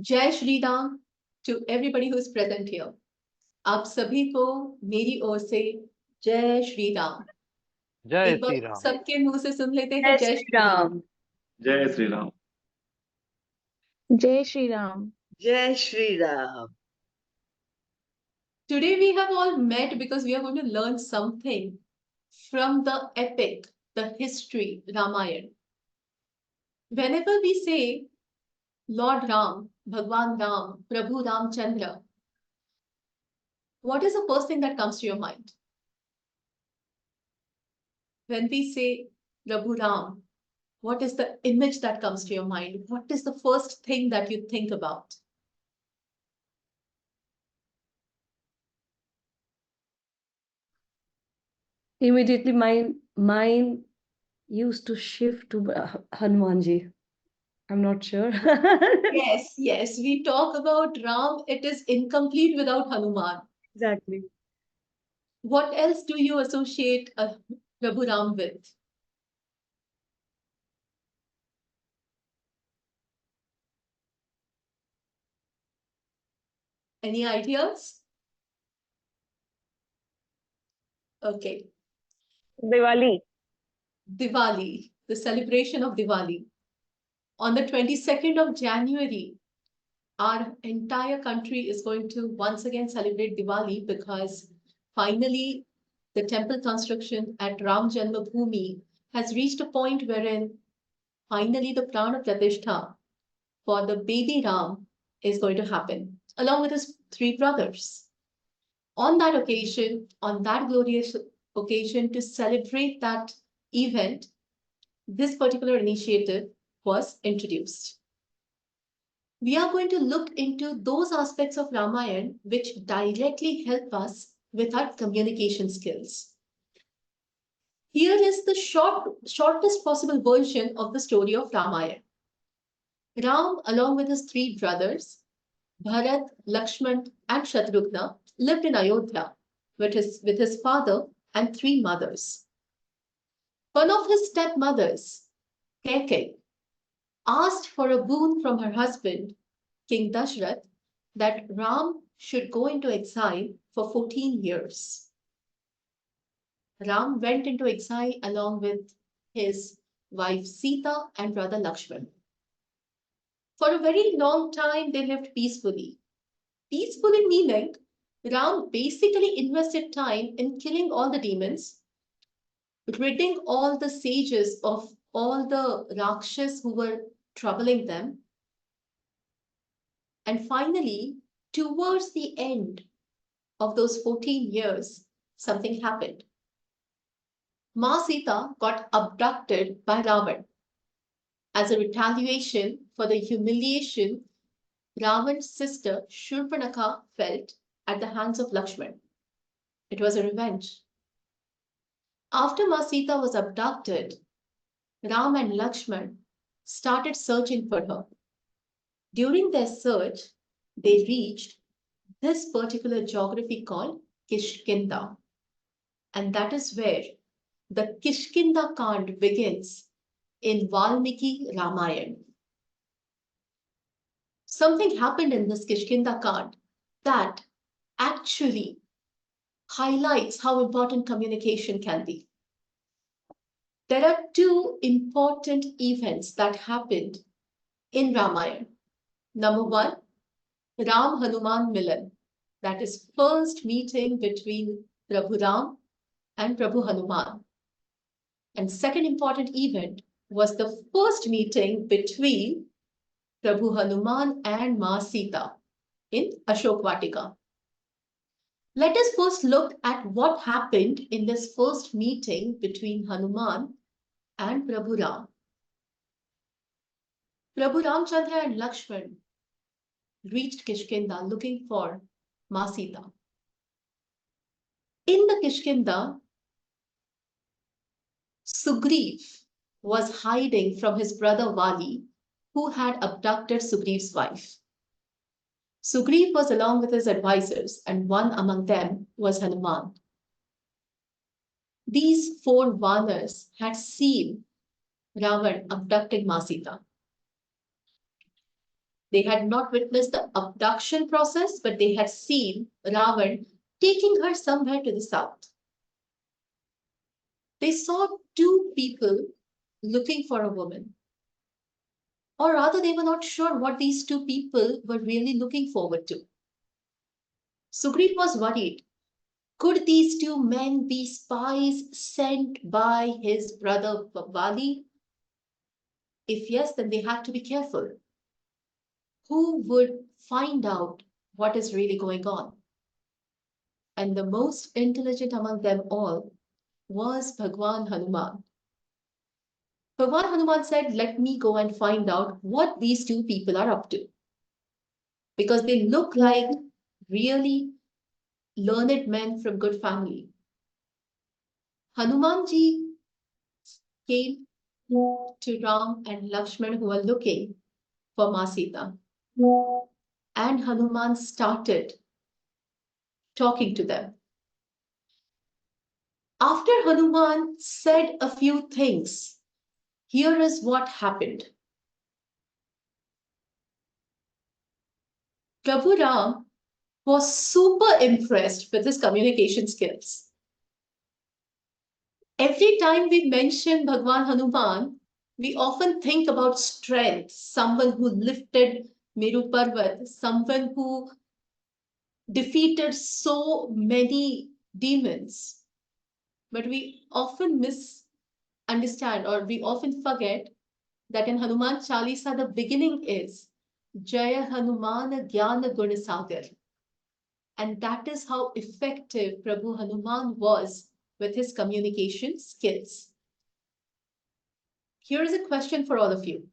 जय Shri Ram to everybody who is present here. आप सभी को मेरी ओर से जय श्री राम। जय एक बार श्री राम। सबके मुंह से सुन लेते हैं जय जय श्री श्री राम। राम। जय श्री राम। जय श्री राम। जय Shri Ram. Today we have all met because we are going to learn something from the epic, the history, Ramayana. Whenever we say Lord Ram, Bhagwan Ram, Prabhu Ramchandra, what is the first thing that comes to your mind? When we say Prabhu Ram, what is the image that comes to your mind? What is the first thing that you think about? Immediately my mind used to shift to Hanumanji. I'm not sure. Yes, we talk about Ram, it is incomplete without Hanuman. Exactly. What else do you associate Prabhu Ram with? Any ideas? Okay. Diwali. Diwali, the celebration of Diwali. On the 22nd of January, our entire country is going to once again celebrate Diwali because finally the temple construction at Ram Janmabhoomi has reached a point wherein finally the Prana Pratishtha for the baby Ram is going to happen, along with his three brothers. On that occasion, on that glorious occasion, to celebrate that event, this particular initiative was introduced. We are going to look into those aspects of Ramayana which directly help us with our communication skills. Here is the shortest possible version of the story of Ramayana. Ram, along with his three brothers, Bharat, Lakshman, and Shatrughna, lived in Ayodhya with his father and three mothers. One of his stepmothers, Kaikeyi, asked for a boon from her husband, King Dashrath, that Ram should go into exile for 14 years. Ram went into exile along with his wife Sita and brother Lakshman. For a very long time, they lived peacefully. Peacefully meaning Ram basically invested time in killing all the demons, ridding all the sages of all the Rakshas who were troubling them. And finally, towards the end of those 14 years, something happened. Ma Sita got abducted by Ravan as a retaliation for the humiliation Ravan's sister Shurpanakha felt at the hands of Lakshman. It was a revenge. After Ma Sita was abducted, Ram and Lakshman started searching for her. During their search, they reached this particular geography called Kishkinda. And that is where the Kishkinda Kand begins in Valmiki Ramayan. Something happened in this Kishkinda Kand that actually highlights how important communication can be. There are two important events that happened in Ramayana. Number one, Ram Hanuman Milan, that is first meeting between Prabhu Ram and Prabhu Hanuman. And second important event was the first meeting between Prabhu Hanuman and Ma Sita in Ashok Vatika. Let us first look at what happened in this first meeting between Hanuman and Prabhu Ram. Prabhu Ramchandra and Lakshman reached Kishkinda looking for Ma Sita. In the Kishkinda, Sugriv was hiding from his brother Vali, who had abducted Sugriv's wife. Sugriv was along with his advisors, and one among them was Hanuman. These four Vanas had seen Ravan abducting Ma Sita. They had not witnessed the abduction process, but they had seen Ravan taking her somewhere to the south. They saw two people looking for a woman. Or rather, they were not sure what these two people were really looking forward to. Sugriv was worried. Could these two men be spies sent by his brother Vali? If yes, then they had to be careful. Who would find out what is really going on? And the most intelligent among them all was Bhagwan Hanuman. Bhagwan Hanuman said, let me go and find out what these two people are up to. Because they look like really learned men from good family. Hanumanji came to Ram and Lakshman who were looking for Ma Sita. And Hanuman started talking to them. After Hanuman said a few things, here is what happened. Prabhu Ram was super impressed with his communication skills. Every time we mention Bhagwan Hanuman, we often think about strength, someone who lifted Meru Parvat, someone who defeated so many demons. But we often misunderstand or we often forget that in Hanuman Chalisa, the beginning is Jaya Hanuman Jnana Guna Sagar. And that is how effective Prabhu Hanuman was with his communication skills. Here is a question for all of you.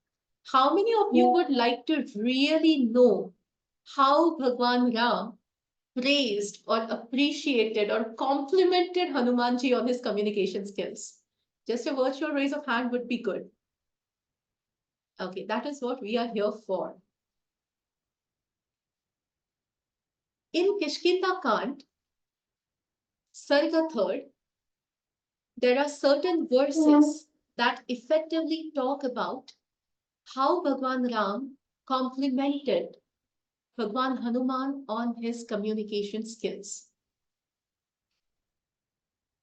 How many of you would like to really know how Bhagwan Ram praised or appreciated or complimented Hanumanji on his communication skills? Just a virtual raise of hand would be good. Okay, that is what we are here for. In Kishkinda Kand, Sarga 3rd, there are certain verses that effectively talk about how Bhagwan Ram complimented Bhagwan Hanuman on his communication skills.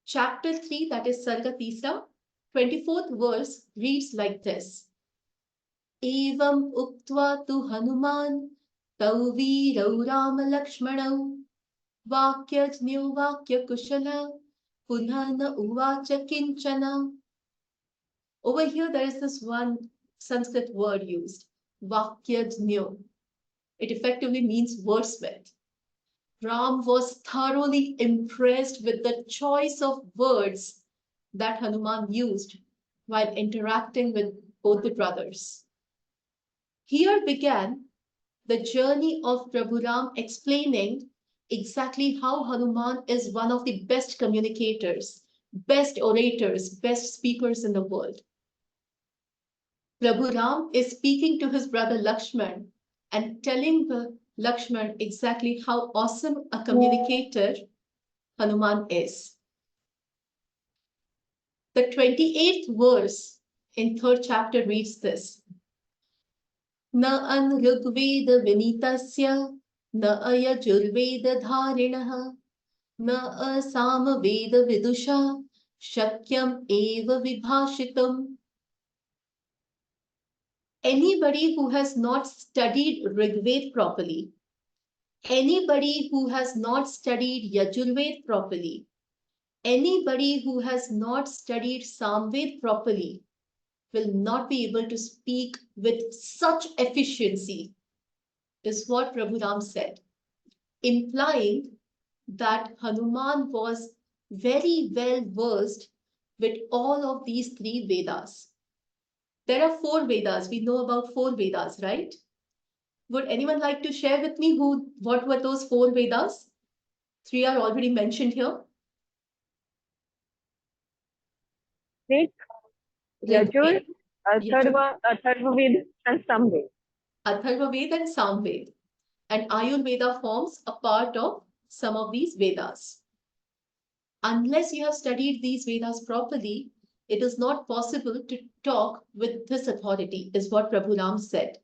Chapter 3, that is Sarga Tisra, 24th verse reads like this. Evam uktva tu Hanuman tau virau Rama Lakshmanau vakyajnyo vakyakushala punha na uvacha kinchana. Over here, there is this one Sanskrit word used, vakyajnyo. It effectively means wordsmith. Ram was thoroughly impressed with the choice of words that Hanuman used while interacting with both the brothers. Here began the journey of Prabhu Ram explaining exactly how Hanuman is one of the best communicators, best orators, best speakers in the world. Prabhu Ram is speaking to his brother Lakshman and telling the Lakshman exactly how awesome a communicator Hanuman is. The 28th verse in 3rd chapter reads this. Na an Rigveda vinitasya, na ayajurveda dharinaha, na asamaveda vidusha, shakyam eva vibhashitam. Anybody who has not studied Rigved properly, anybody who has not studied Yajurved properly, anybody who has not studied Samved properly will not be able to speak with such efficiency, is what Prabhu Ram said, implying that Hanuman was very well versed with all of these 3 Vedas. There are 4 Vedas. We know about 4 Vedas, right? Would anyone like to share with me what were those 4 Vedas? 3 are already mentioned here. Rik, Yajur, Yajur, Atharvaved, and Samved. Atharvaved and Samved. And Ayurveda forms a part of some of these Vedas. Unless you have studied these Vedas properly, it is not possible to talk with this authority, is what Prabhu Ram said.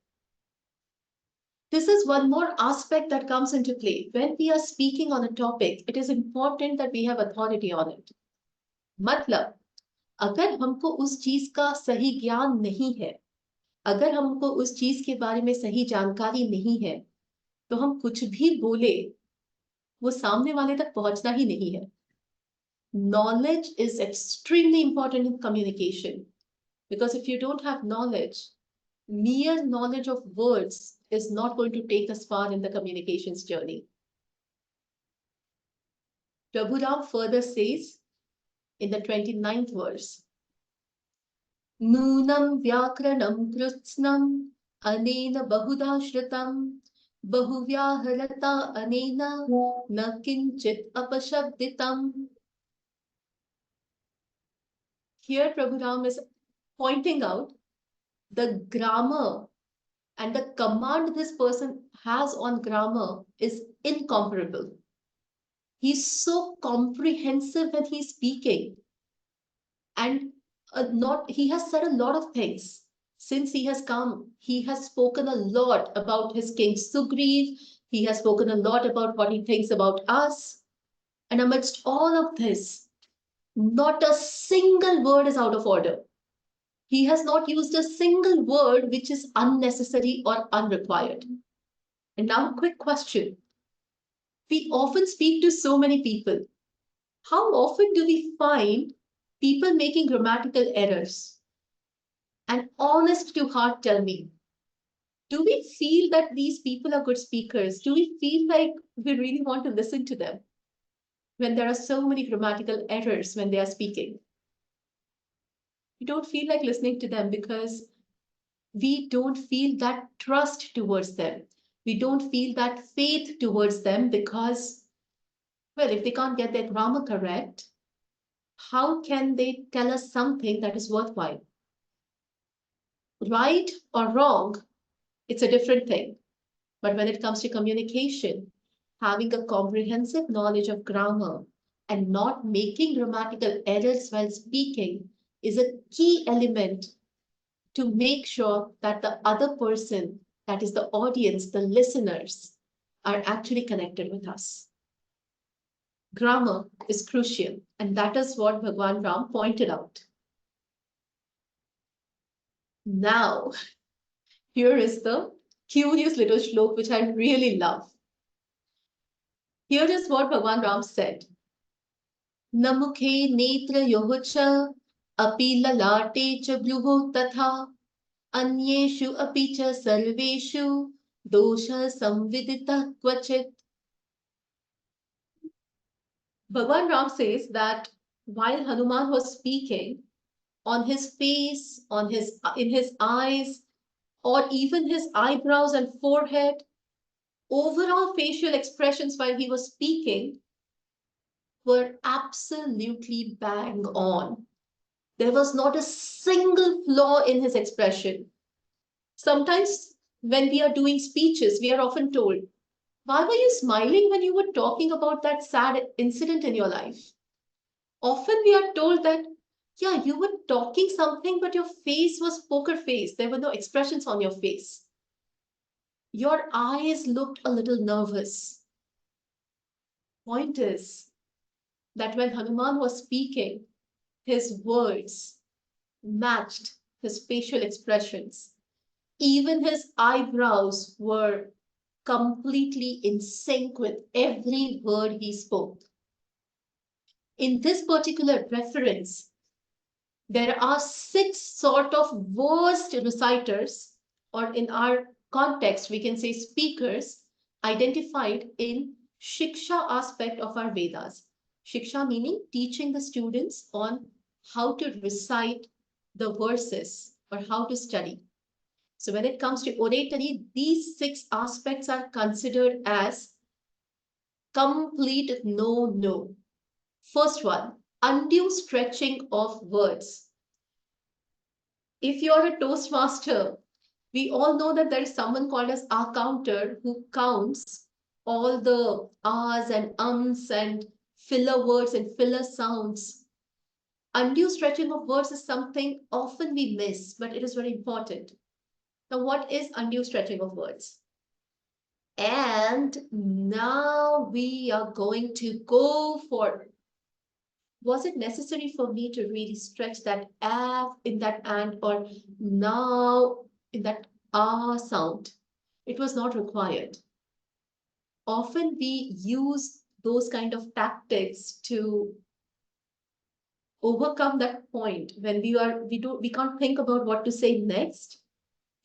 This is one more aspect that comes into play. When we are speaking on a topic, it is important that we have authority on it. मतलब अगर हमको उस चीज का सही ज्ञान नहीं है, अगर हमको उस चीज के बारे में सही जानकारी नहीं है, तो हम कुछ भी बोले वो सामने वाले तक पहुंचना ही नहीं है. Knowledge is extremely important in communication, because if you don't have knowledge, mere knowledge of words is not going to take us far in the communications journey. Prabhu Ram further says in the 29th verse, Nunam vyakranam krutznam anena bahuda shritam bahuvyaharata anena na kinchit apashabditam. Here Prabhu Ram is pointing out the grammar and the command this person has on grammar is incomparable. He's so comprehensive when he's speaking, and he has said a lot of things. Since he has come, he has spoken a lot about his king Sugriv. He has spoken a lot about what he thinks about us. And amidst all of this, not a single word is out of order. He has not used a single word which is unnecessary or unrequired. And now, a quick question. We often speak to so many people. How often do we find people making grammatical errors? And honest to heart, tell me, do we feel that these people are good speakers? Do we feel like we really want to listen to them when there are so many grammatical errors when they are speaking? We don't feel like listening to them because we don't feel that trust towards them. We don't feel that faith towards them because, well, if they can't get their grammar correct, how can they tell us something that is worthwhile? Right or wrong, it's a different thing. But when it comes to communication, having a comprehensive knowledge of grammar and not making grammatical errors while speaking is a key element to make sure that the other person, that is the audience, the listeners, are actually connected with us. Grammar is crucial, and that is what Bhagwan Ram pointed out. Now, here is the curious little shlok which I really love. Here is what Bhagwan Ram said. Namukhe netra yohocha api lalate cha bluho tatha anyeshu api cha sarveshu dosha samvidita kvachit. Bhagwan Ram says that while Hanuman was speaking, on his face, in his eyes, or even his eyebrows and forehead, overall facial expressions while he was speaking were absolutely bang on. There was not a single flaw in his expression. Sometimes when we are doing speeches, we are often told, why were you smiling when you were talking about that sad incident in your life? Often we are told that, yeah, you were talking something, but your face was poker face. There were no expressions on your face. Your eyes looked a little nervous. Point is that when Hanuman was speaking, his words matched his facial expressions. Even his eyebrows were completely in sync with every word he spoke. In this particular reference, there are 6 sort of worst reciters, or in our context, we can say speakers, identified in Shiksha aspect of our Vedas. Shiksha meaning teaching the students on how to recite the verses or how to study. So when it comes to oratory, these 6 aspects are considered as complete no. First one, undue stretching of words. If you're a Toastmaster, we all know that there is someone called as a counter who counts all the ahs and ums and filler words and filler sounds. Undue stretching of words is something often we miss, but it is very important. Now, what is undue stretching of words? And now we are going to go for, was it necessary for me to really stretch that F in that and or now in that ah sound? It was not required. Often we use those kind of tactics to overcome that point when we can't think about what to say next.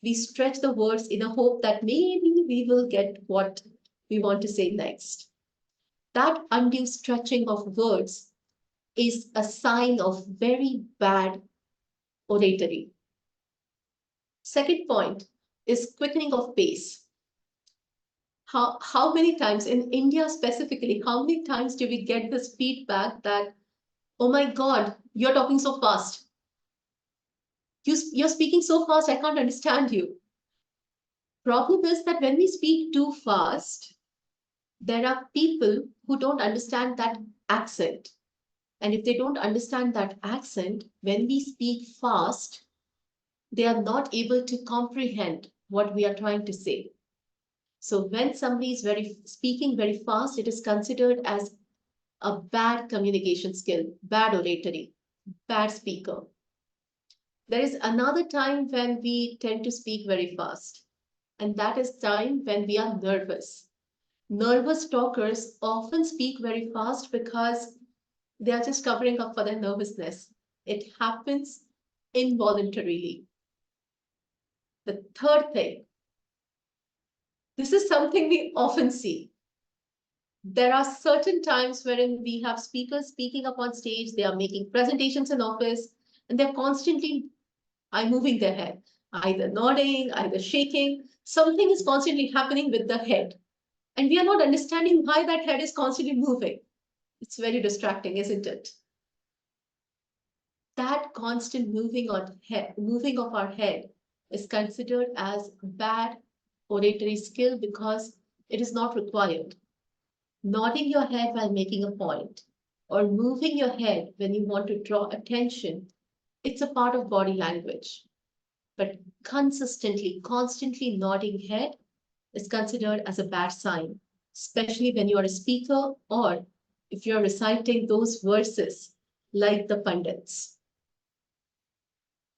We stretch the words in a hope that maybe we will get what we want to say next. That undue stretching of words is a sign of very bad oratory. Second point is quickening of pace. How many times in India specifically, how many times do we get this feedback that, oh my God, you're talking so fast. You're speaking so fast, I can't understand you. Problem is that when we speak too fast, there are people who don't understand that accent. And if they don't understand that accent, when we speak fast, they are not able to comprehend what we are trying to say. So when somebody is speaking very fast, it is considered as a bad communication skill, bad oratory, bad speaker. There is another time when we tend to speak very fast, and that is time when we are nervous. Nervous talkers often speak very fast because they are just covering up for their nervousness. It happens involuntarily. The third thing, this is something we often see. There are certain times wherein we have speakers speaking up on stage, they are making presentations in office, and they're constantly moving their head, either nodding, either shaking. Something is constantly happening with the head. And we are not understanding why that head is constantly moving. It's very distracting, isn't it? That constant moving of our head is considered as bad oratory skill because it is not required. Nodding your head while making a point or moving your head when you want to draw attention, it's a part of body language. But constantly nodding head is considered as a bad sign, especially when you are a speaker or if you're reciting those verses like the Pandits.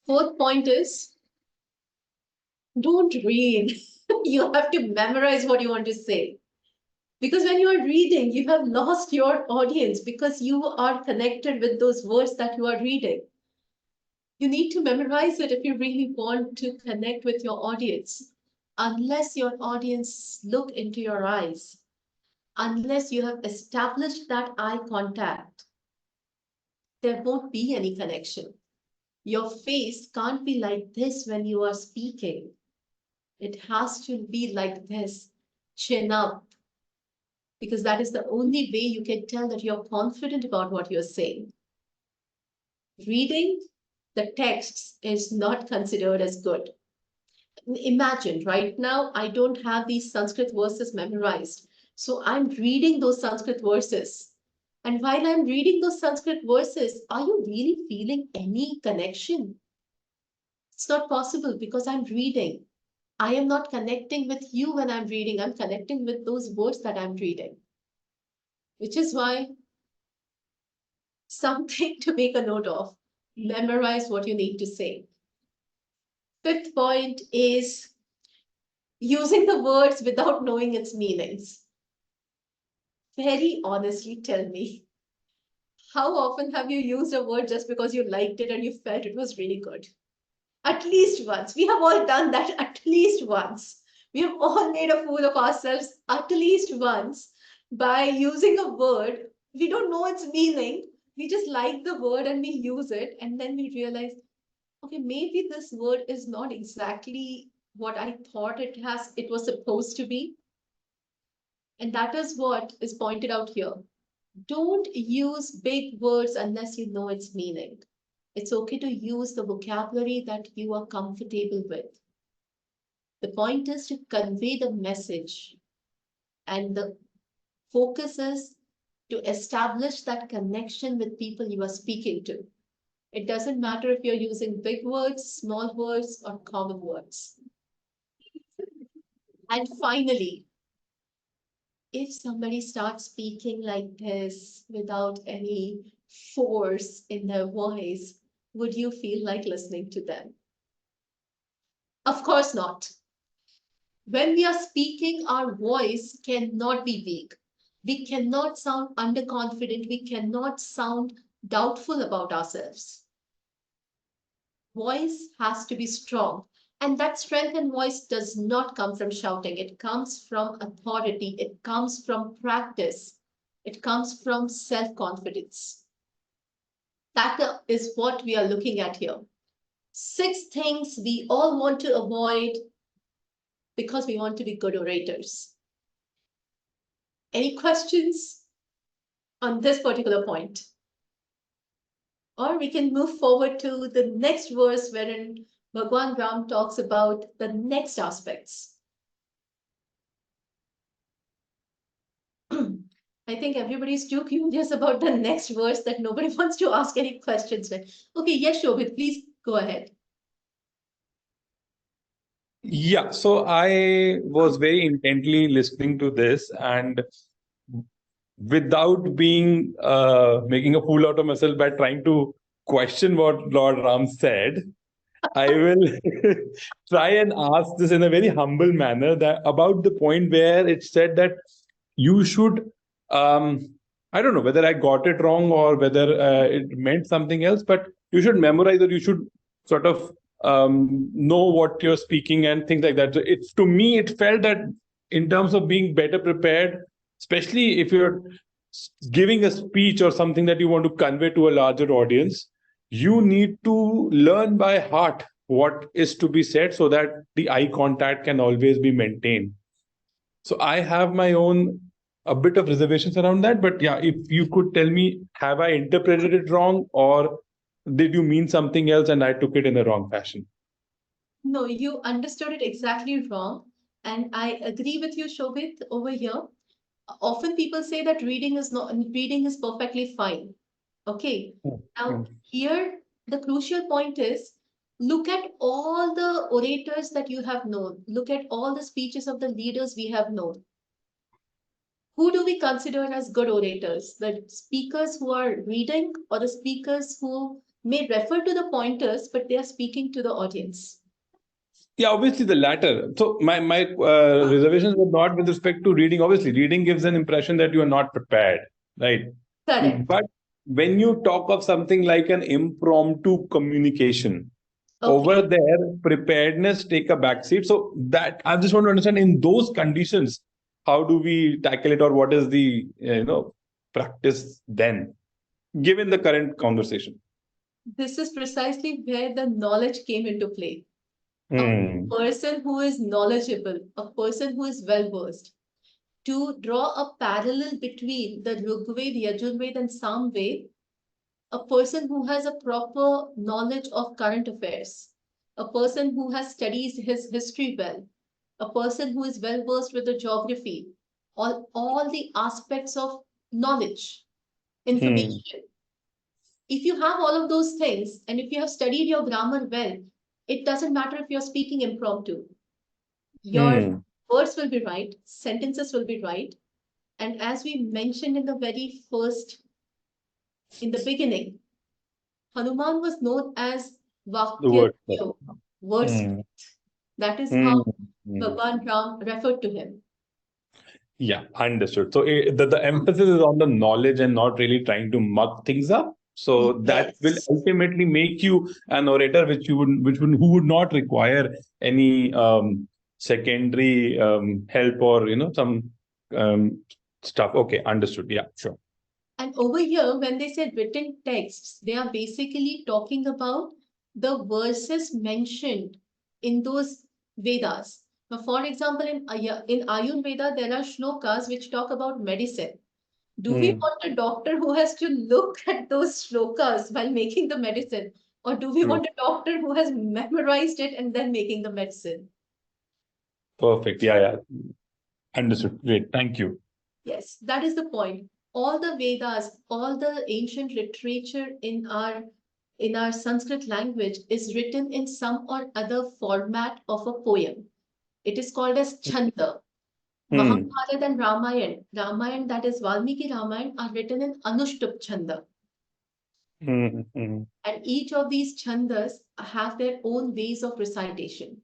Fourth point is, don't read. You have to memorize what you want to say. Because when you are reading, you have lost your audience because you are connected with those words that you are reading. You need to memorize it if you really want to connect with your audience. Unless your audience look into your eyes, unless you have established that eye contact, there won't be any connection. Your face can't be like this when you are speaking. It has to be like this, chin up, because that is the only way you can tell that you're confident about what you're saying. Reading the texts is not considered as good. Imagine right now, I don't have these Sanskrit verses memorized. So I'm reading those Sanskrit verses. And while I'm reading those Sanskrit verses, are you really feeling any connection? It's not possible because I'm reading. I am not connecting with you when I'm reading. I'm connecting with those words that I'm reading. Which is why something to make a note of. Memorize what you need to say. Fifth point is using the words without knowing its meanings. Very honestly, tell me, how often have you used a word just because you liked it and you felt it was really good? At least once. We have all done that at least once. We have all made a fool of ourselves at least once by using a word. We don't know its meaning. We just like the word and we use it. And then we realize, okay, maybe this word is not exactly what I thought it was supposed to be. And that is what is pointed out here. Don't use big words unless you know its meaning. It's okay to use the vocabulary that you are comfortable with. The point is to convey the message, and the focus is to establish that connection with people you are speaking to. It doesn't matter if you're using big words, small words, or common words. And finally, if somebody starts speaking like this without any force in their voice, would you feel like listening to them? Of course not. When we are speaking, our voice cannot be weak. We cannot sound underconfident. We cannot sound doubtful about ourselves. Voice has to be strong. And that strength in voice does not come from shouting. It comes from authority. It comes from practice. It comes from self-confidence. That is what we are looking at here. 6 things we all want to avoid because we want to be good orators. Any questions on this particular point? Or we can move forward to the next verse wherein Bhagwan Ram talks about the next aspects. I think everybody's too curious about the next verse that nobody wants to ask any questions with. Okay, yes, Shobhit, please go ahead. Yeah, so I was very intently listening to this, and without being making a fool out of myself by trying to question what Lord Ram said, I will try and ask this in a very humble manner that about the point where it said that you should I don't know whether I got it wrong or whether it meant something else, but you should memorize or you should sort of know what you're speaking and things like that. So it's, to me, it felt that in terms of being better prepared, especially if you're giving a speech or something that you want to convey to a larger audience, you need to learn by heart what is to be said so that the eye contact can always be maintained. So I have my own a bit of reservations around that, but yeah, if you could tell me, have I interpreted it wrong or did you mean something else and I took it in the wrong fashion? No, you understood it exactly wrong. And I agree with you, Shobhit, over here. Often people say that reading is perfectly fine. Okay. Now here the crucial point is look at all the orators that you have known. Look at all the speeches of the leaders we have known. Who do we consider as good orators? The speakers who are reading or the speakers who may refer to the pointers, but they are speaking to the audience? Yeah, obviously the latter. So my reservations were not with respect to reading. Obviously, reading gives an impression that you are not prepared, right? Correct. But when you talk of something like an impromptu communication, Okay. over there, preparedness take a backseat. So that I just want to understand in those conditions, how do we tackle it, or what is the practice then, given the current conversation? This is precisely where the knowledge came into play. A Hmm. person who is knowledgeable, a person who is well versed, to draw a parallel between the Rigved, Yajurved, and Samved, a person who has a proper knowledge of current affairs, a person who has studied his history well, a person who is well versed with the geography, all the aspects of knowledge, information. If you have all of those things and if you have studied your grammar well, it doesn't matter if you're speaking impromptu. Your words will be right, sentences will be right. And as we mentioned in the very first, in the beginning, Hanuman was known as The Vakya word. wordsmith. That is how Bhagwan Ram referred to him. Yeah, understood. So the emphasis is on the knowledge and not really trying to mug things up. So that will Yes. ultimately make you an orator, who would not require any secondary help or some um, stuff. Okay, understood. Yeah, sure. And over here, when they said written texts, they are basically talking about the verses mentioned in those Vedas. Now, for example, in Ayurveda, there are shlokas which talk about medicine. Do we want a doctor who has to look at those shlokas while making the medicine? Or do we want a doctor who has memorized it and then making the medicine? Perfect. Yeah, yeah. Understood. Great. Thank you. Yes, that is the point. All the Vedas, all the ancient literature in our Sanskrit language is written in some or other format of a poem. It is called as chanda. Mahabharata and Ramayana, that is Valmiki Ramayan, are written in Anushtup Chanda. And each of these chandas have their own ways of recitation.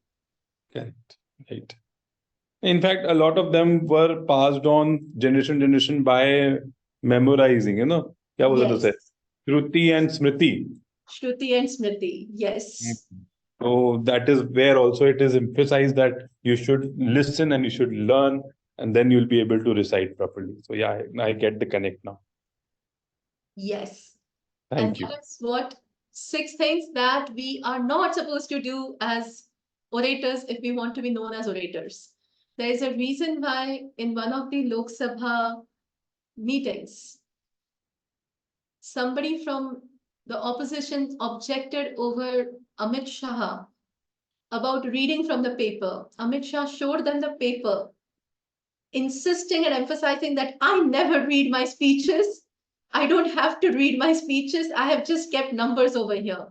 Correct. Right. In fact, a lot of them were passed on generation to generation by memorizing, Kya bolte Yes. usse? Shruti and Smriti. Shruti and Smriti, yes. So that is where also it is emphasized that you should listen and you should learn, and then you'll be able to recite properly. So yeah, I get the connect now. Yes. Thank you. That's what 6 things that we are not supposed to do as orators if we want to be known as orators. There is a reason why in one of the Lok Sabha meetings, somebody from the opposition objected over Amit Shah about reading from the paper. Amit Shah showed them the paper, insisting and emphasizing that I never read my speeches. I don't have to read my speeches. I have just kept numbers over here.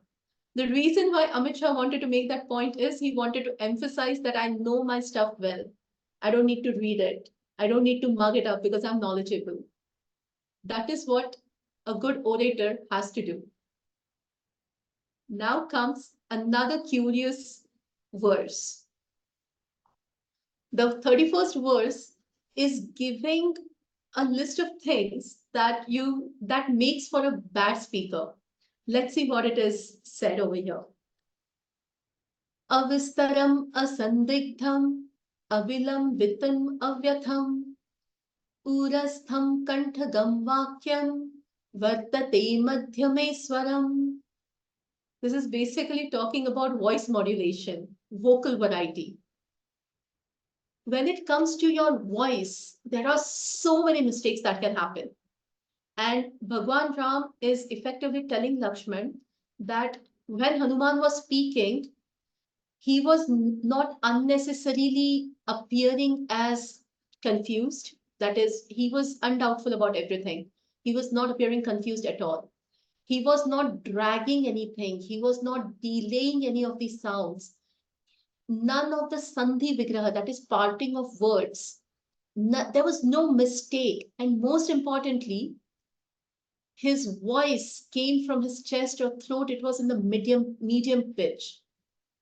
The reason why Amit Shah wanted to make that point is he wanted to emphasize that I know my stuff well. I don't need to read it. I don't need to mug it up because I'm knowledgeable. That is what a good orator has to do. Now comes another curious verse. The 31st verse is giving a list of things that makes for a bad speaker. Let's see what it is said over here. Avistaram asandigdham avilambitam avyatham urastham kanthagam vakyam vartate madhyameswaram. This is basically talking about voice modulation, vocal variety. When it comes to your voice, there are so many mistakes that can happen. And Bhagwan Ram is effectively telling Lakshman that when Hanuman was speaking, he was not unnecessarily appearing as confused. That is, he was undoubtful about everything. He was not appearing confused at all. He was not dragging anything. He was not delaying any of the sounds. None of the sandhi vigraha, that is parting of words. There was no mistake. And most importantly, his voice came from his chest or throat. It was in the medium pitch.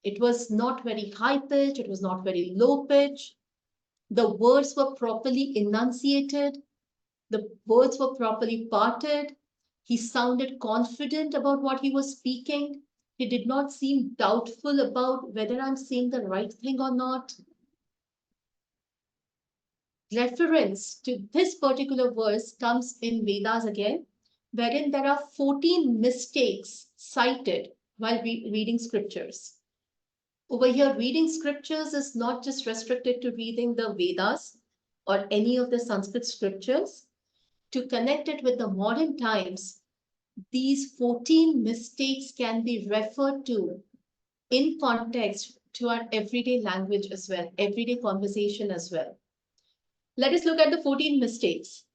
It was not very high pitch. It was not very low pitch. The words were properly enunciated. The words were properly parted. He sounded confident about what he was speaking. He did not seem doubtful about whether I'm saying the right thing or not. Reference to this particular verse comes in Vedas again, wherein there are 14 mistakes cited while reading scriptures. Over here, reading scriptures is not just restricted to reading the Vedas or any of the Sanskrit scriptures. To connect it with the modern times, these 14 mistakes can be referred to in context to our everyday language as well, everyday conversation as well. Let us look at the 14 mistakes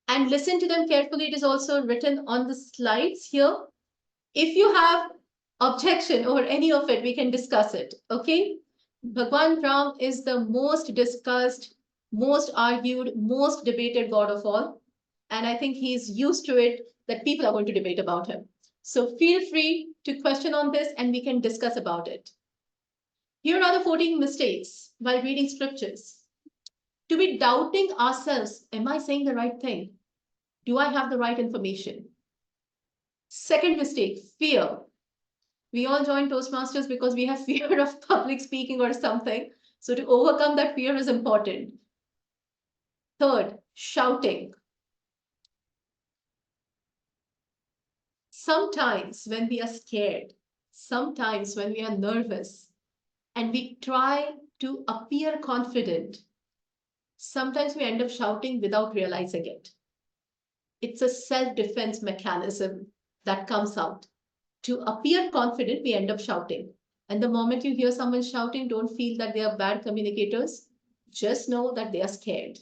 and listen to them carefully. It is also written on the slides here. If you have objection over any of it, we can discuss it. Okay? Bhagwan Ram is the most discussed, most argued, most debated god of all. And I think he's used to it that people are going to debate about him. So feel free to question on this and we can discuss about it. Here are the 14 mistakes while reading scriptures. To be doubting ourselves, am I saying the right thing? Do I have the right information? Second mistake, fear. We all join Toastmasters because we have fear of public speaking or something. So to overcome that fear is important. Third, shouting. Sometimes when we are scared, sometimes when we are nervous, and we try to appear confident, sometimes we end up shouting without realizing it. It's a self-defense mechanism that comes out. To appear confident, we end up shouting. And the moment you hear someone shouting, don't feel that they are bad communicators. Just know that they are scared.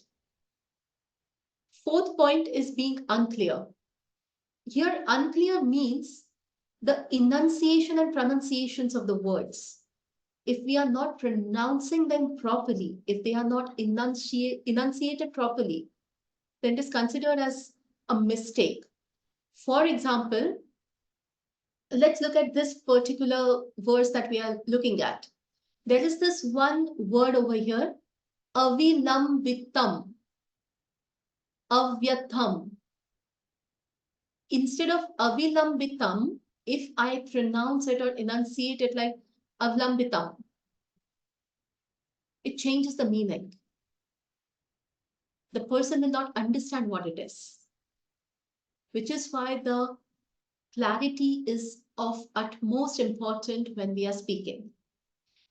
Fourth point is being unclear. Here, unclear means the enunciation and pronunciations of the words. if we are not pronouncing them properly, if they are not enunciated properly, then it is considered as a mistake. For example, let's look at this particular verse that we are looking at. There is this one word over here, avilambitam, avyatham. Instead of avilambitam, if I pronounce it or enunciate it like avlambitam, it changes the meaning. The person will not understand what it is, which is why the clarity is of utmost importance when we are speaking.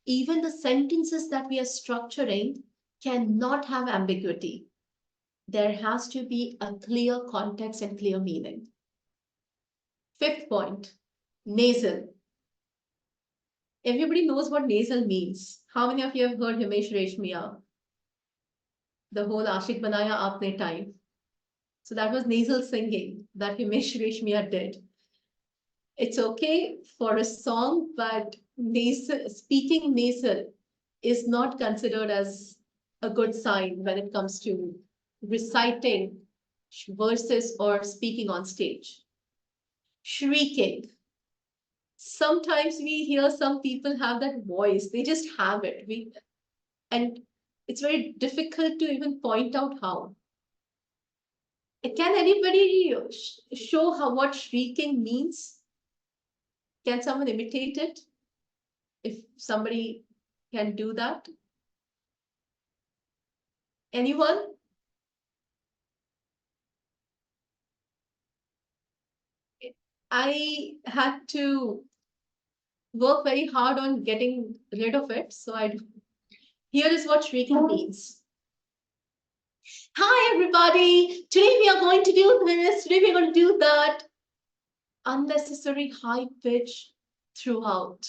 Even the sentences that we are structuring cannot have ambiguity. There has to be a clear context and clear meaning. Fifth point, nasal. Everybody knows what nasal means. How many of you have heard Himesh Reshmiya? The whole Ashik Banaya Aapne time. So that was nasal singing that Himesh Reshmiya did. It's okay for a song, but speaking nasal is not considered as a good sign when it comes to reciting verses or speaking on stage. Shrieking. Sometimes we hear some people have that voice, they just have it. And it's very difficult to even point out how. Can anybody show what shrieking means? Can someone imitate it? If somebody can do that? Anyone? I had to work very hard on getting rid of it. So here is what shrieking means. Hi, everybody. Today we are going to do this. Today we are going to do that. Unnecessary high pitch throughout.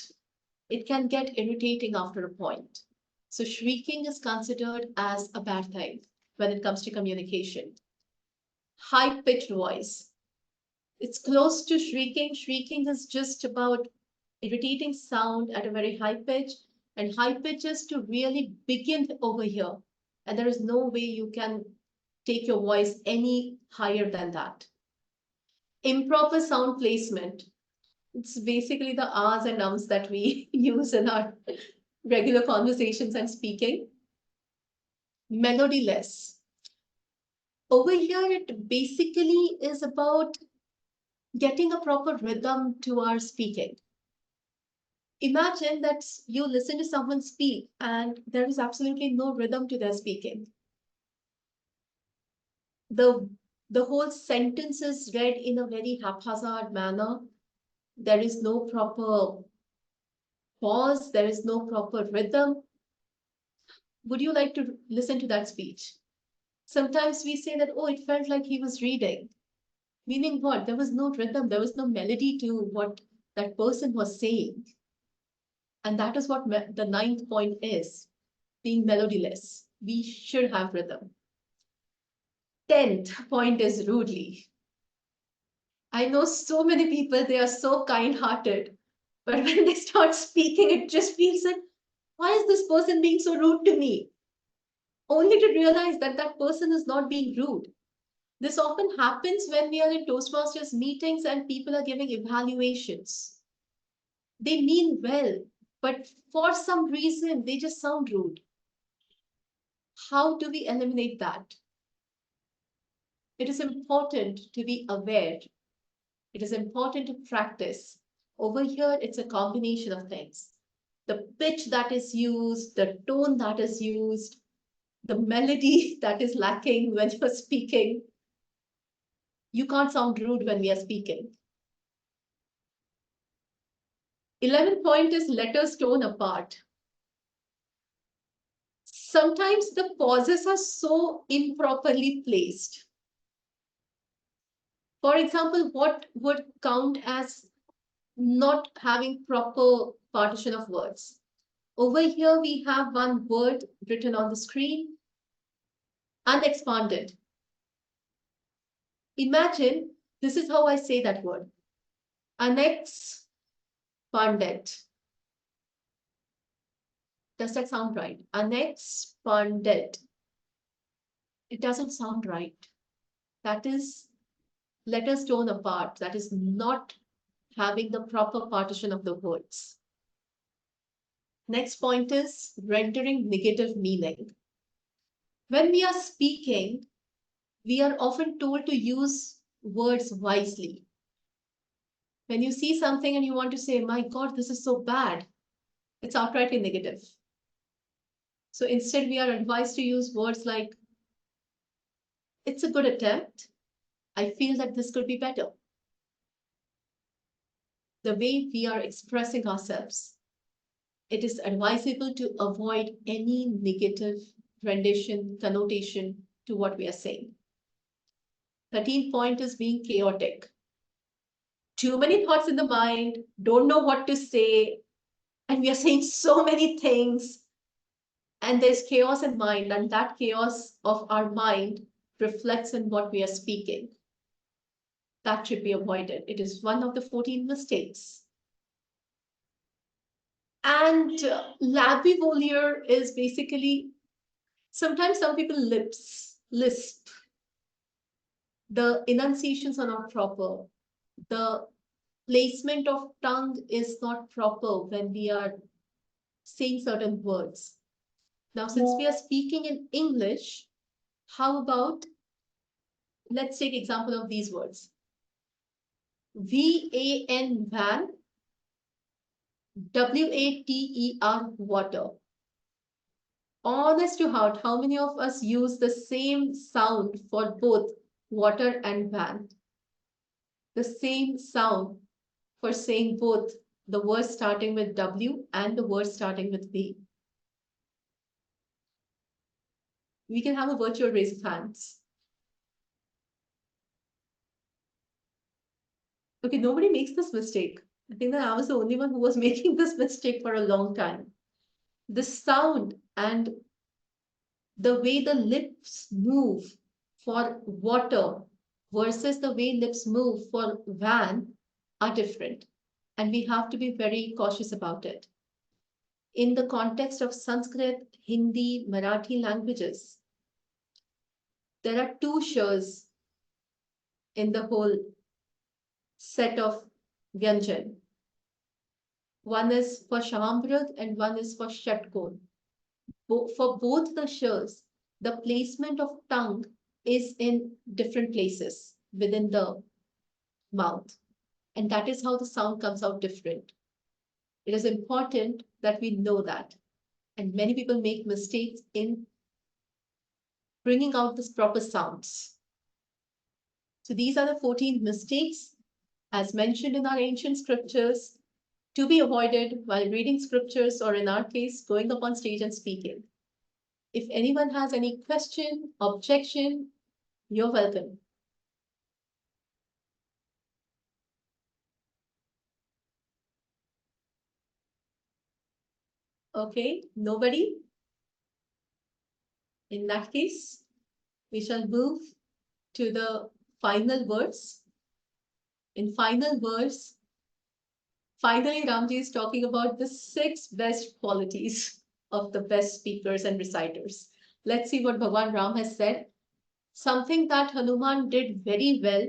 It can get irritating after a point. So shrieking is considered as a bad thing when it comes to communication. High pitched voice. It's close to shrieking. Shrieking is just about irritating sound at a very high pitch, and high pitch is to really begin over here. And there is no way you can take your voice any higher than that. Improper sound placement. It's basically the ahs and ums that we use in our regular conversations and speaking. Melodyless. Over here, it basically is about getting a proper rhythm to our speaking. Imagine that you listen to someone speak and there is absolutely no rhythm to their speaking. The whole sentence is read in a very haphazard manner. There is no proper pause, there is no proper rhythm. Would you like to listen to that speech? Sometimes we say that, oh, it felt like he was reading. Meaning what? There was no rhythm, there was no melody to what that person was saying. And that is what the ninth point is, being melodyless. We should have rhythm. 10th point is rudely. I know so many people, they are so kind-hearted, but when they start speaking, it just feels like, why is this person being so rude to me? Only to realize that that person is not being rude. This often happens when we are in Toastmasters meetings and people are giving evaluations. They mean well, but for some reason, they just sound rude. How do we eliminate that? It is important to be aware. It is important to practice. Over here, it's a combination of things. The pitch that is used, the tone that is used, the melody that is lacking when you're speaking. You can't sound rude when we are speaking. 11th point is letters torn apart. Sometimes the pauses are so improperly placed. For example, what would count as not having proper partition of words? Over here, we have one word written on the screen, unexpanded. Imagine this is how I say that word, unexpanded. Does that sound right? Unexpanded. It doesn't sound right. That is letters torn apart. That is not having the proper partition of the words. Next point is rendering negative meaning. When we are speaking, we are often told to use words wisely. When you see something and you want to say, my God, this is so bad, it's outrightly negative. So instead, we are advised to use words like, it's a good attempt. I feel that this could be better. The way we are expressing ourselves, it is advisable to avoid any negative rendition, connotation to what we are saying. 13th point is being chaotic. Too many thoughts in the mind, don't know what to say, and we are saying so many things, and there's chaos in mind, and that chaos of our mind reflects in what we are speaking. That should be avoided. It is one of the 14 mistakes. And labivolier is basically, sometimes some people lisp. The enunciations are not proper. The placement of tongue is not proper when we are saying certain words. Now, since we are speaking in English, how about, let's take example of these words. V-A-N, van, W-A-T-E-R, water. Honest to heart, how many of us use the same sound for both water and van? The same sound for saying both the words starting with W and the words starting with V. We can have a virtual raise of hands. Okay, nobody makes this mistake. I think that I was the only one who was making this mistake for a long time. The sound and the way the lips move for water versus the way lips move for van are different. And we have to be very cautious about it. In the context of Sanskrit, Hindi, Marathi languages, there are two shas in the whole set of Vyanjan. One is for Shambrud and one is for Shatkon. For both the shas, the placement of tongue is in different places within the mouth. And that is how the sound comes out different. It is important that we know that. And many people make mistakes in bringing out the proper sounds. So these are the 14 mistakes, as mentioned in our ancient scriptures, to be avoided while reading scriptures, or in our case, going up on stage and speaking. If anyone has any question, objection, you're welcome. Okay, nobody? In that case, we shall move to the final verse. In final verse, finally Ramji is talking about the 6 best qualities of the best speakers and reciters. Let's see what Bhagwan Ram has said. Something that Hanuman did very well,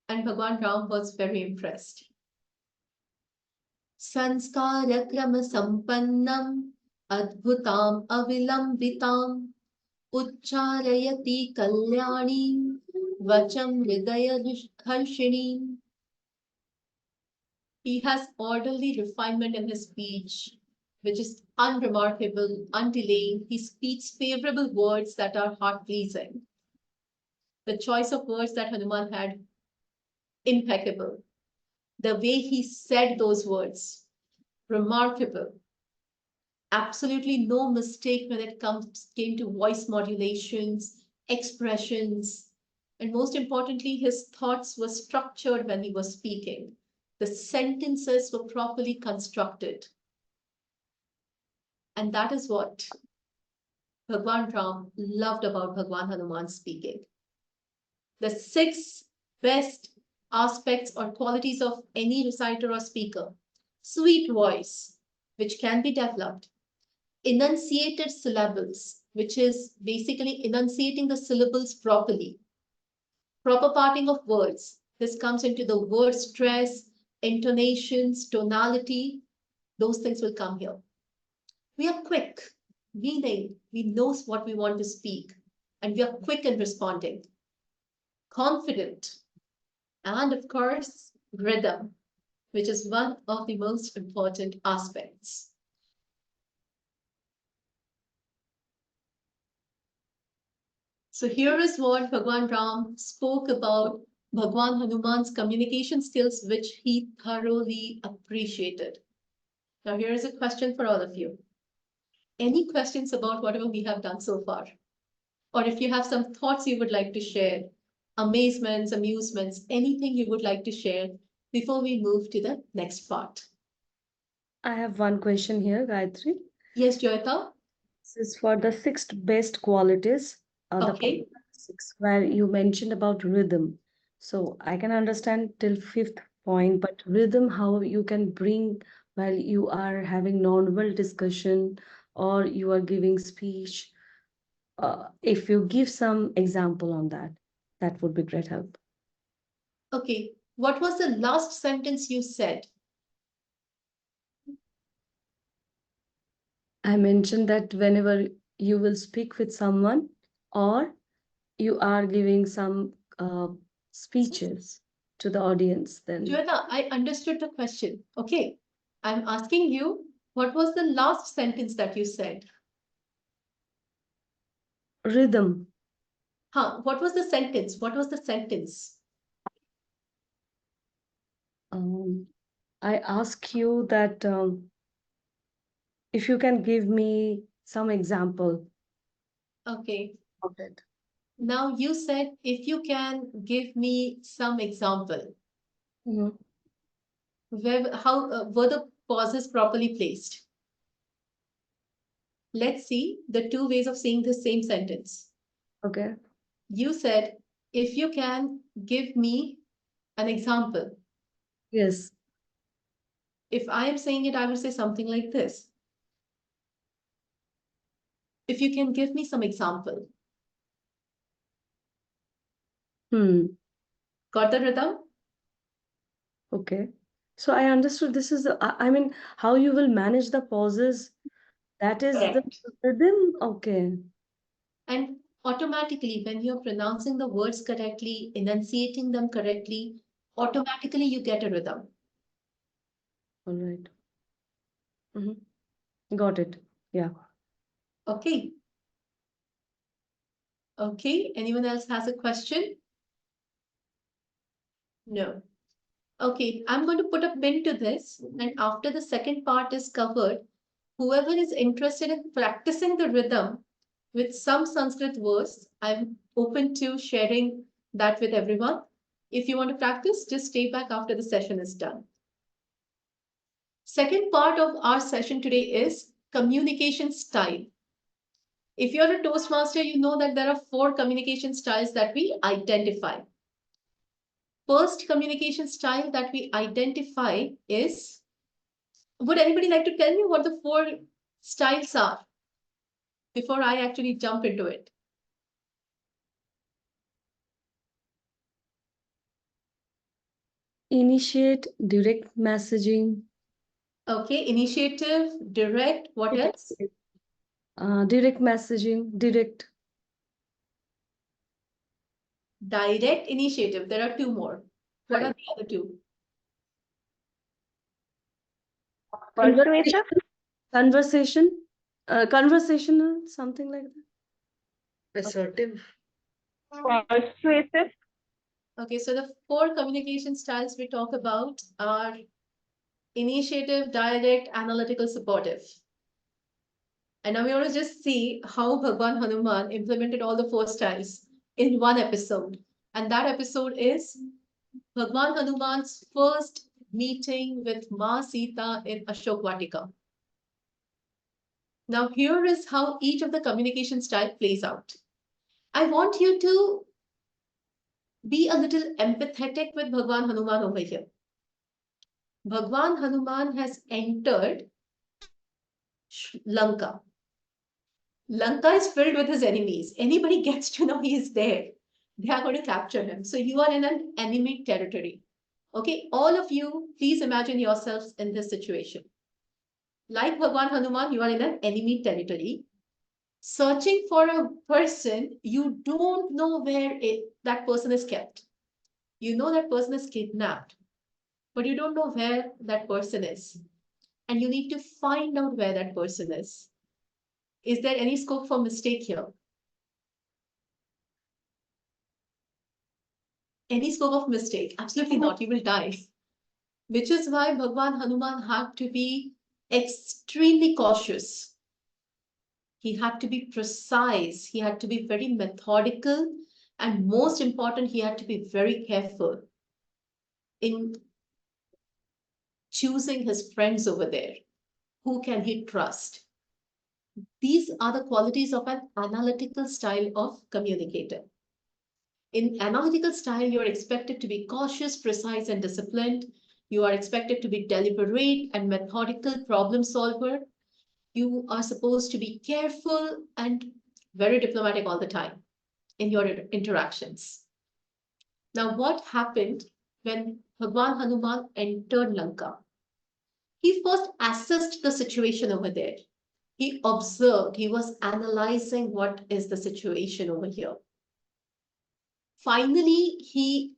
and Bhagwan Ram was very impressed. Sanskara krama sampannam adbhutam avilambitam uccharayati kalyani vacham hridaya harshini. He has orderly refinement in his speech, which is unremarkable, undelaying. He speaks favorable words that are heart-pleasing. The choice of words that Hanuman had, impeccable. The way he said those words, remarkable. Absolutely no mistake when it came to voice modulations, expressions, and most importantly, his thoughts were structured when he was speaking. The sentences were properly constructed. And that is what Bhagwan Ram loved about Bhagwan Hanuman speaking. The 6 best aspects or qualities of any reciter or speaker. Sweet voice, which can be developed. enunciated syllables, which is basically enunciating the syllables properly. Proper parting of words. This comes into the word stress, intonations, tonality. Those things will come here. We are quick, meaning we know what we want to speak, and we are quick in responding. Confident, and of course, rhythm, which is one of the most important aspects. So here is what Bhagwan Ram spoke about Bhagwan Hanuman's communication skills, which he thoroughly appreciated. Now here is a question for all of you. Any questions about whatever we have done so far? Or if you have some thoughts you would like to share, amazements, amusements, anything you would like to share before we move to the next part. I have one question here, Gayatri. Yes, Joyita? This is for the sixth best qualities. Okay. The six where you mentioned about rhythm. So I can understand till fifth point, but rhythm, how you can bring while you are having normal discussion or you are giving speech. If you give some example on that, that would be great help. Okay. What was the last sentence you said? I mentioned that whenever you will speak with someone or you are giving some speeches to the audience, then Joyita, I understood the question. Okay. I'm asking you, what was the last sentence that you said? rhythm. What was the sentence? What was the sentence? I ask you that if you can give me some example Okay. of it. Now you said if you can give me some example, Mhm. how were the pauses properly placed? Let's see the two ways of saying the same sentence. Okay. You said if you can give me an example. Yes. If I am saying it, I will say something like this. If you can give me some example. Got the rhythm? Okay. So I understood this is I mean how you will manage the pauses. That is the Correct. rhythm. Okay. And automatically, when you're pronouncing the words correctly, enunciating them correctly, automatically you get a rhythm. All right. Got it. Yeah. Okay. Okay. Anyone else has a question? No. Okay. I'm going to put a pin to this. And after the second part is covered, whoever is interested in practicing the rhythm with some Sanskrit verse, I'm open to sharing that with everyone. If you want to practice, just stay back after the session is done. Second part of our session today is communication style. If you're a Toastmaster, you know that there are 4 communication styles that we identify. First communication style that we identify is, would anybody like to tell me what the 4 styles are before I actually jump into it? Initiate direct messaging. Okay, initiative, direct, what else? Direct messaging, direct. Direct, initiative. There are 2 more. What are Right. the other 2? Persuasive? Conversation, conversational, something like that. Assertive. Persuasive? Okay, so the 4 communication styles we talk about are initiative, direct, analytical, supportive. And now we want to just see how Bhagwan Hanuman implemented all the 4 styles in one episode. And that episode is Bhagwan Hanuman's first meeting with Ma Sita in Ashok Vatika. Now here is how each of the communication style plays out. I want you to be a little empathetic with Bhagwan Hanuman over here. Bhagwan Hanuman has entered Lanka. Lanka is filled with his enemies. Anybody gets to know he is there, they are going to capture him. So you are in an enemy territory. Okay, all of you, please imagine yourselves in this situation. Like Bhagwan Hanuman, you are in an enemy territory, searching for a person. You don't know where that person is kept. You know that person is kidnapped, but you don't know where that person is. And you need to find out where that person is. Is there any scope for mistake here? Any scope of mistake? Absolutely not. You will die. Which is why Bhagwan Hanuman had to be extremely cautious. He had to be precise. He had to be very methodical. And most important, he had to be very careful in choosing his friends over there. Who can he trust? These are the qualities of an analytical style of communicator. In analytical style, you're expected to be cautious, precise, and disciplined. You are expected to be deliberate and methodical problem solver. You are supposed to be careful and very diplomatic all the time in your interactions. Now, what happened when Bhagwan Hanuman entered Lanka? He first assessed the situation over there. He observed, he was analyzing what is the situation over here. Finally, he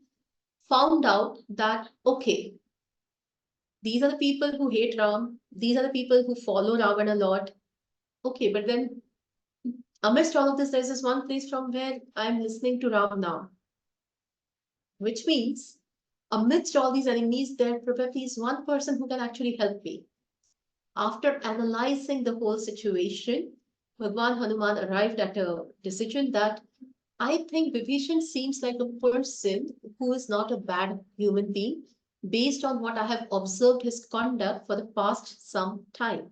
found out that, okay, these are the people who hate Ram, these are the people who follow Ravana a lot. Okay, but then amidst all of this, there's this one place from where I'm listening to Ram now, which means amidst all these enemies, there probably is one person who can actually help me. After analyzing the whole situation, Bhagwan Hanuman arrived at a decision that I think Vibhishan seems like a person who is not a bad human being based on what I have observed his conduct for the past some time.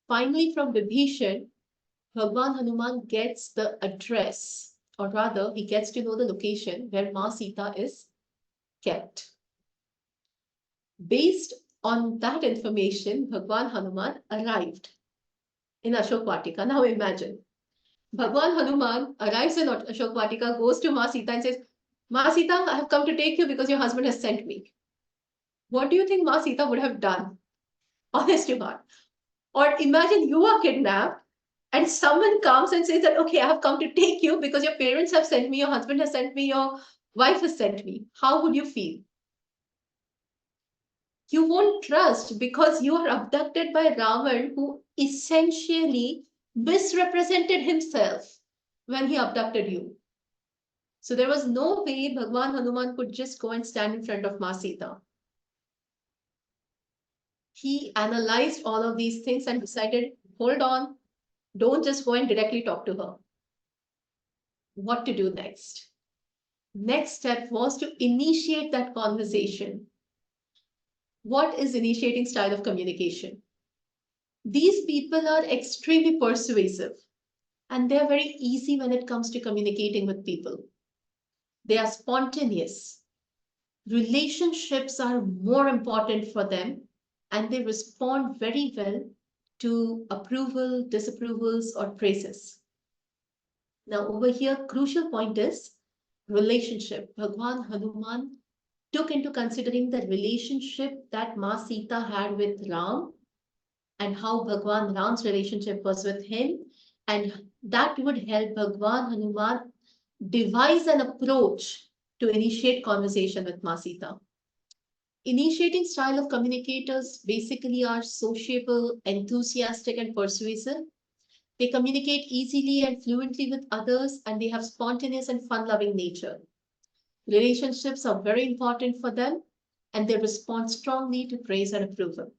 Finally, from Vibhishan, Bhagwan Hanuman gets the address, or rather, he gets to know the location where Ma Sita is kept. Based on that information, Bhagwan Hanuman arrived in Ashok Vatika. Now imagine, Bhagwan Hanuman arrives in Ashok Vatika, goes to Ma Sita and says, Ma Sita, I have come to take you because your husband has sent me. What do you think Ma Sita would have done? Honest to God. Or imagine you are kidnapped and someone comes and says that, okay, I have come to take you because your parents have sent me, your husband has sent me, your wife has sent me. How would you feel? You won't trust because you are abducted by Ravan, who essentially misrepresented himself when he abducted you. So there was no way Bhagwan Hanuman could just go and stand in front of Ma Sita. He analyzed all of these things and decided, hold on, don't just go and directly talk to her. What to do next? Next step was to initiate that conversation. What is initiating style of communication? These people are extremely persuasive and they're very easy when it comes to communicating with people. They are spontaneous. Relationships are more important for them and they respond very well to approval, disapprovals, or praises. Now, over here, crucial point is relationship. Bhagwan Hanuman took into considering the relationship that Ma Sita had with Ram and how Bhagwan Ram's relationship was with him. And that would help Bhagwan Hanuman devise an approach to initiate conversation with Ma Sita. Initiating style of communicators basically are sociable, enthusiastic, and persuasive. They communicate easily and fluently with others, and they have spontaneous and fun-loving nature. Relationships are very important for them, and they respond strongly to praise and approval.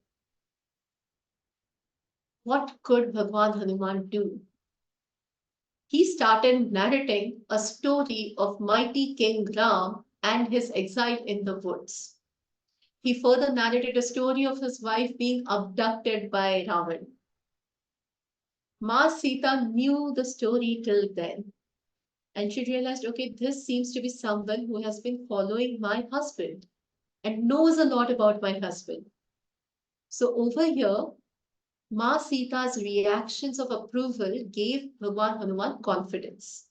What could Bhagwan Hanuman do? He started narrating a story of mighty King Ram and his exile in the woods. He further narrated a story of his wife being abducted by Ravan. Ma Sita knew the story till then, and she realized, okay, this seems to be someone who has been following my husband and knows a lot about my husband. So over here, Ma Sita's reactions of approval gave Bhagwan Hanuman confidence,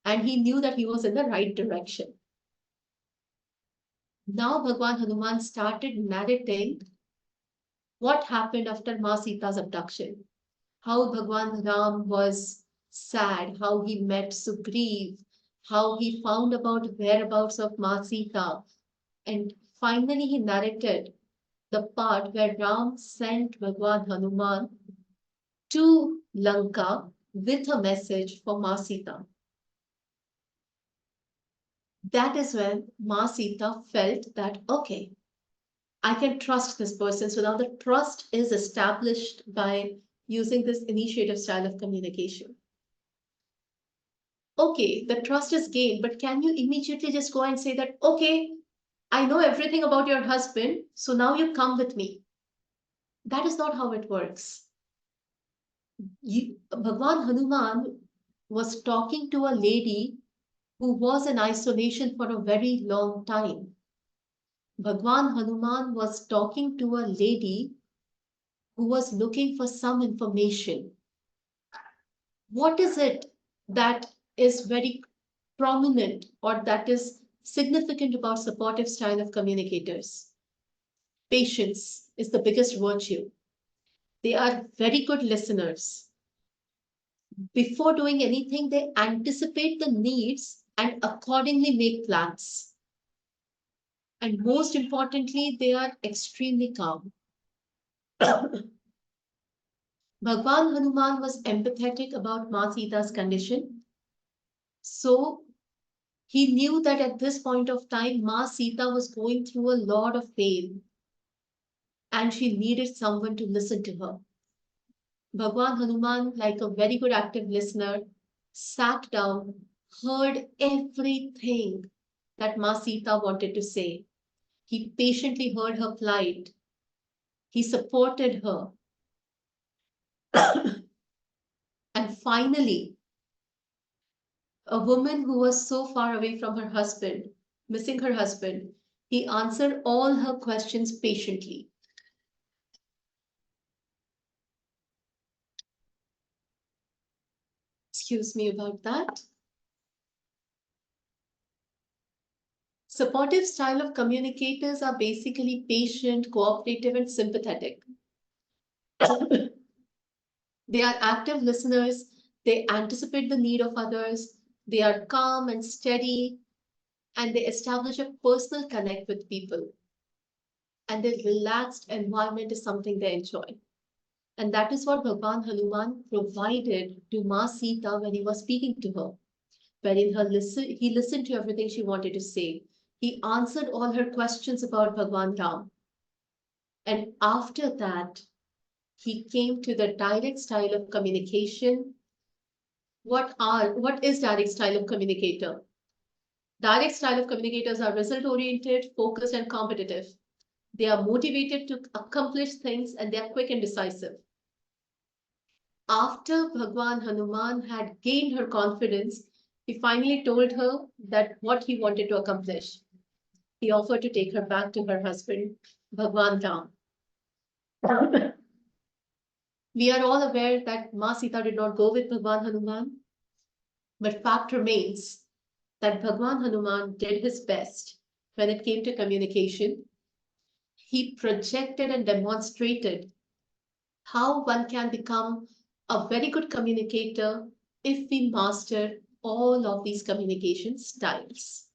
and he knew that he was in the right direction. Now Bhagwan Hanuman started narrating what happened after Ma Sita's abduction, how Bhagwan Ram was sad, how he met Sugriv, how he found about whereabouts of Ma Sita, and finally he narrated the part where Ram sent Bhagwan Hanuman to Lanka with a message for Ma Sita. That is when Ma Sita felt that, okay, I can trust this person. So now the trust is established by using this initiative style of communication. Okay, the trust is gained, but can you immediately just go and say that, okay, I know everything about your husband, so now you come with me? That is not how it works. Bhagwan Hanuman was talking to a lady who was in isolation for a very long time. Bhagwan Hanuman was talking to a lady who was looking for some information. What is it that is very prominent or that is significant about supportive style of communicators? Patience is the biggest virtue. They are very good listeners. Before doing anything, they anticipate the needs and accordingly make plans. And most importantly, they are extremely calm. Bhagwan Hanuman was empathetic about Ma Sita's condition. So he knew that at this point of time, Ma Sita was going through a lot of pain and she needed someone to listen to her. Bhagwan Hanuman, like a very good active listener, sat down, heard everything that Ma Sita wanted to say. He patiently heard her plight. He supported her. And finally, a woman who was so far away from her husband, missing her husband, he answered all her questions patiently. Excuse me about that. Supportive style of communicators are basically patient, cooperative, and sympathetic. They are active listeners. They anticipate the need of others. They are calm and steady, and they establish a personal connect with people. And their relaxed environment is something they enjoy. And that is what Bhagwan Hanuman provided to Ma Sita when he was speaking to her. Wherein he listened to everything she wanted to say. He answered all her questions about Bhagwan Ram. And after that, he came to the direct style of communication. What is direct style of communicator? Direct style of communicators are result oriented, focused, and competitive. They are motivated to accomplish things and they are quick and decisive. After Bhagwan Hanuman had gained her confidence, he finally told her that what he wanted to accomplish. He offered to take her back to her husband, Bhagwan Ram. We are all aware that Ma Sita did not go with Bhagwan Hanuman, but fact remains that Bhagwan Hanuman did his best when it came to communication. He projected and demonstrated how one can become a very good communicator if we master all of these communication styles.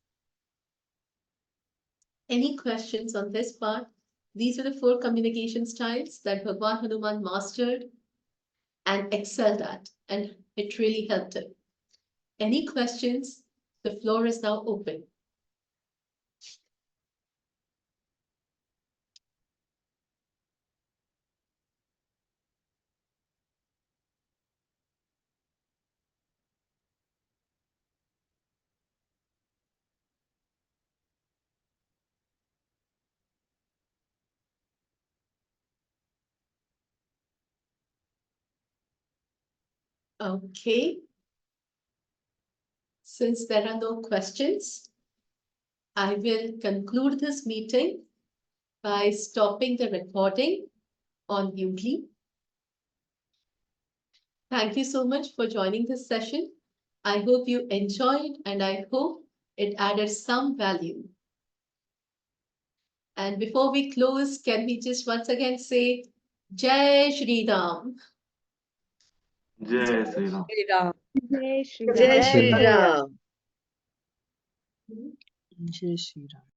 Any questions on this part? These are the 4 communication styles that Bhagwan Hanuman mastered and excelled at, and it really helped him. Any questions? The floor is now open. Okay. Since there are no questions, I will conclude this meeting by stopping the recording on Udly. Thank you so much for joining this session. I hope you enjoyed and I hope it added some value. And before we close, can we just once again say Jai Shri Ram? Jai Sri Ram. Shri Ram. Jai Shri Jai Ram. Shri Ram. Jai Shri Ram.